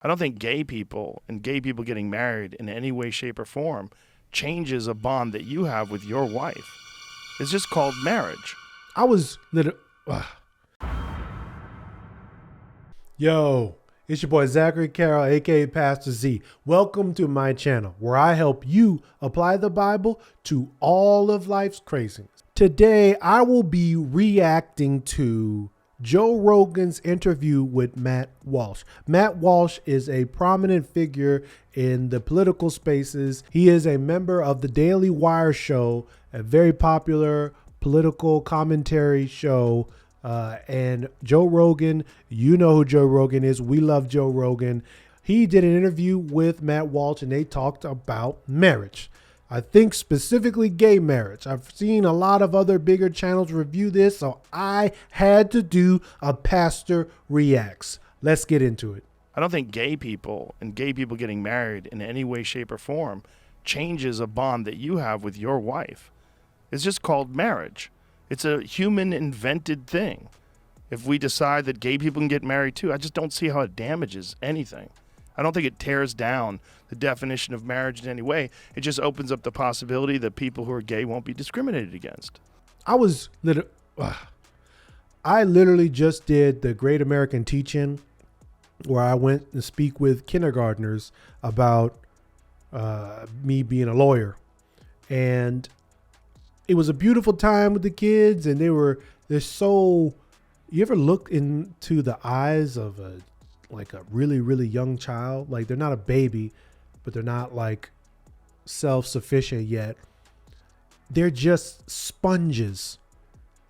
I don't think gay people and gay people getting married in any way, shape, or form changes a bond that you have with your wife. It's just called marriage. I was Yo, it's your boy Zachary Carroll, aka Pastor Z. Welcome to my channel where I help you apply the Bible to all of life's craziness. Today, I will be reacting to Joe Rogan's interview with Matt Walsh. Matt Walsh is a prominent figure in the political spaces. He is a member of the Daily Wire show, a very popular political commentary show. And Joe Rogan, you know who Joe Rogan is. We love Joe Rogan. He did an interview with Matt Walsh and they talked about marriage. I think specifically gay marriage. I've seen a lot of other bigger channels review this, so I had to do a Pastor Reacts. Let's get into it. I don't think gay people and gay people getting married in any way, shape, or form changes a bond that you have with your wife. It's just called marriage. It's a human invented thing. If we decide that gay people can get married too, I just don't see how it damages anything. I don't think it tears down the definition of marriage in any way. It just opens up the possibility that people who are gay won't be discriminated against. I literally just did the Great American Teach-In where I went and speak with kindergartners about me being a lawyer. And it was a beautiful time with the kids, and they're so, you ever look into the eyes of a really, really young child? Like, they're not a baby, but they're not like self-sufficient yet. They're just sponges.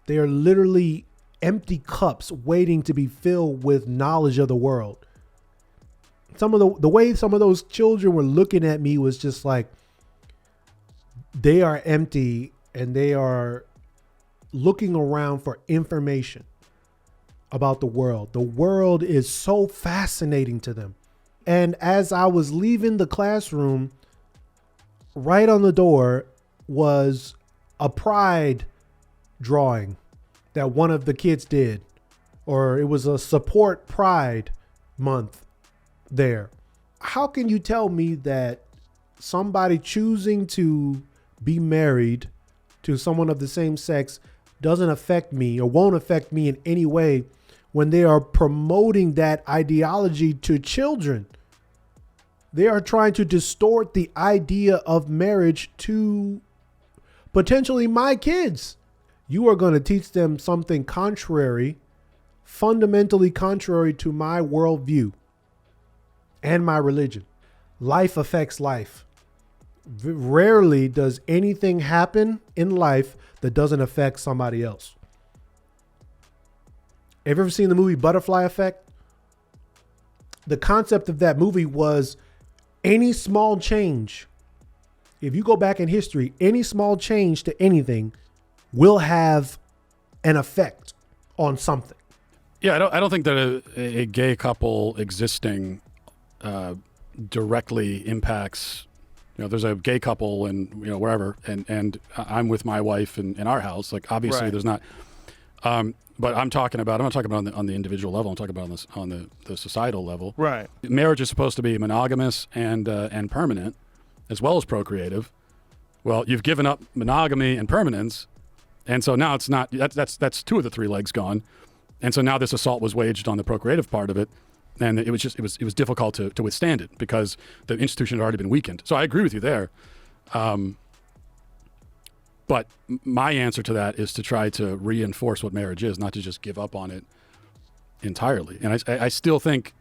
They are literally empty cups waiting to be filled with knowledge of the world. Some of the way some of those children were looking at me was just like, they are empty and they are looking around for information about the world. The world is so fascinating to them. And as I was leaving the classroom, right on the door was a pride drawing that one of the kids did, or it was a support Pride Month there. How can you tell me that somebody choosing to be married to someone of the same sex doesn't affect me or won't affect me in any way when they are promoting that ideology to children? They are trying to distort the idea of marriage to potentially my kids. You are going to teach them something contrary, fundamentally contrary to my worldview and my religion. Life affects life. Rarely does anything happen in life that doesn't affect somebody else. Have you ever seen the movie Butterfly Effect? The concept of that movie was any small change. If you go back in history, any small change to anything will have an effect on something. Yeah, I don't think that a gay couple existing directly impacts. You know, there's a gay couple and wherever, and I'm with my wife in our house. Like, obviously, right. There's not. But I'm not talking about on the individual level. I'm talking about on the societal level. Right. Marriage is supposed to be monogamous and permanent, as well as procreative. Well, you've given up monogamy and permanence, and so now it's not. That's two of the three legs gone, and so now this assault was waged on the procreative part of it, and it was difficult to withstand it because the institution had already been weakened. So I agree with you there. But my answer to that is to try to reinforce what marriage is, not to just give up on it entirely. And I still think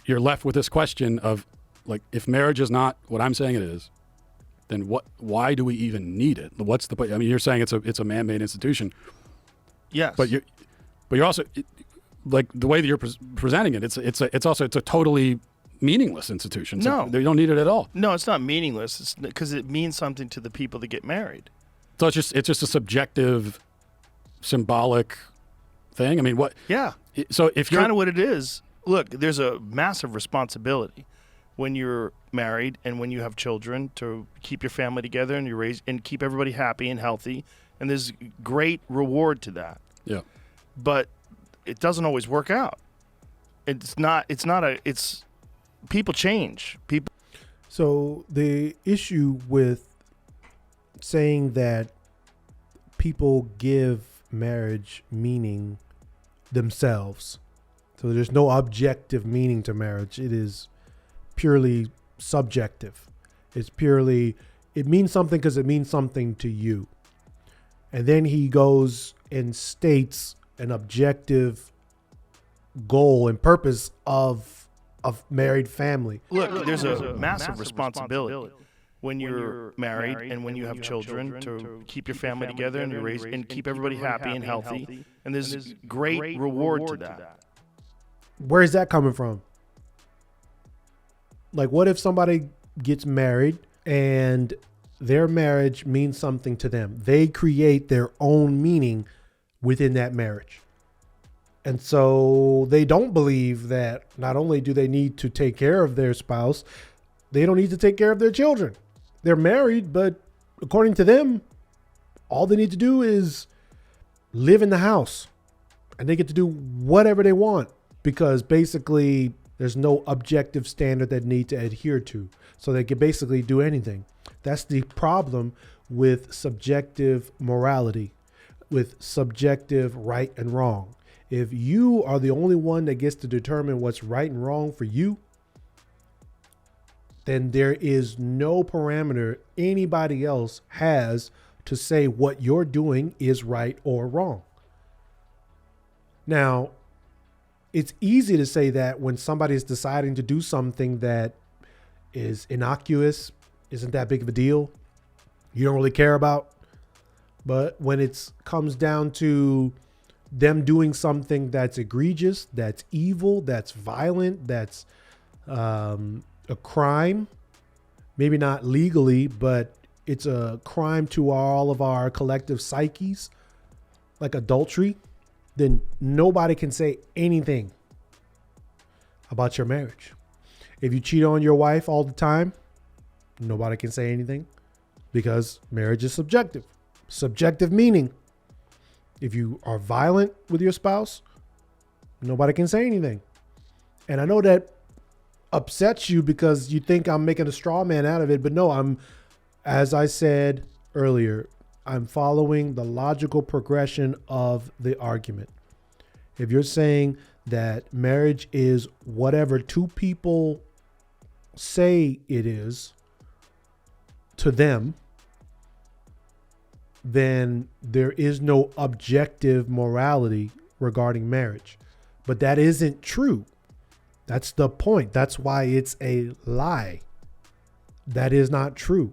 you're left with this question of, like, if marriage is not what I'm saying it is, then why do we even need it? What's the point? I mean, you're saying it's a man-made institution. Yes. But you're also, like, the way that you're presenting it, it's a totally meaningless institution. So no, they don't need it at all. No, it's not meaningless. It's because it means something to the people that get married. So it's just a subjective, symbolic thing. I mean, what? Yeah. So if you're kind of what it is. Look, there's a massive responsibility when you're married and when you have children to keep your family together and you raise and keep everybody happy and healthy. And there's great reward to that. Yeah. But it doesn't always work out. It's people change. People. So the issue with saying that people give marriage meaning themselves, so there's no objective meaning to marriage. It is purely subjective. It means something because it means something to you. And then he goes and states an objective goal and purpose of married family. Look, there's a massive responsibility when you're married and when you have children to keep your family together and you raise and keep everybody happy and healthy. And there's great reward to that. Where is that coming from? Like, what if somebody gets married and their marriage means something to them? They create their own meaning within that marriage. And so they don't believe that not only do they need to take care of their spouse, they don't need to take care of their children. They're married, but according to them, all they need to do is live in the house and they get to do whatever they want because basically there's no objective standard that they need to adhere to. So they can basically do anything. That's the problem with subjective morality, with subjective right and wrong. If you are the only one that gets to determine what's right and wrong for you, then there is no parameter anybody else has to say what you're doing is right or wrong. Now, it's easy to say that when somebody's deciding to do something that is innocuous, isn't that big of a deal, you don't really care about. But when it comes down to them doing something that's egregious, that's evil, that's violent, that's a crime, maybe not legally, but it's a crime to all of our collective psyches, like adultery, then nobody can say anything about your marriage. If you cheat on your wife all the time, nobody can say anything because marriage is subjective. Subjective meaning. If you are violent with your spouse, nobody can say anything. And I know that upsets you because you think I'm making a straw man out of it, but no, as I said earlier, I'm following the logical progression of the argument. If you're saying that marriage is whatever two people say it is to them, then there is no objective morality regarding marriage. But that isn't true. That's the point. That's why it's a lie. That is not true.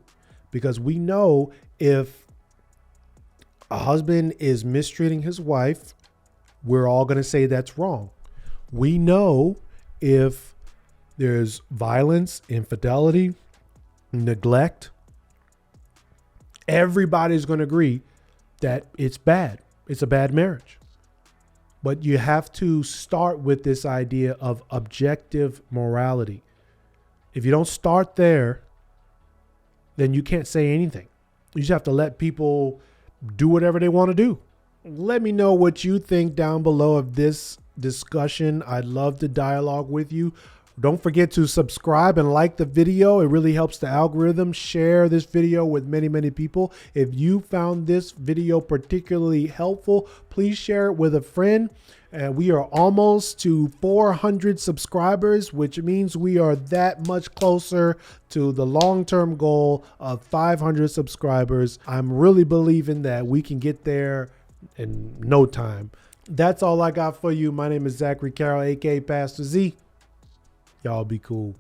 Because we know if a husband is mistreating his wife, we're all going to say that's wrong. We know if there's violence, infidelity, neglect, everybody's going to agree that it's bad. It's a bad marriage. But you have to start with this idea of objective morality. If you don't start there, then you can't say anything. You just have to let people do whatever they want to do. Let me know what you think down below of this discussion. I'd love to dialogue with you. Don't forget to subscribe and like the video. It really helps the algorithm. Share this video with many, many people. If you found this video particularly helpful, please share it with a friend. We are almost to 400 subscribers, which means we are that much closer to the long-term goal of 500 subscribers. I'm really believing that we can get there in no time. That's all I got for you. My name is Zachary Carroll, aka Pastor Z. Y'all be cool.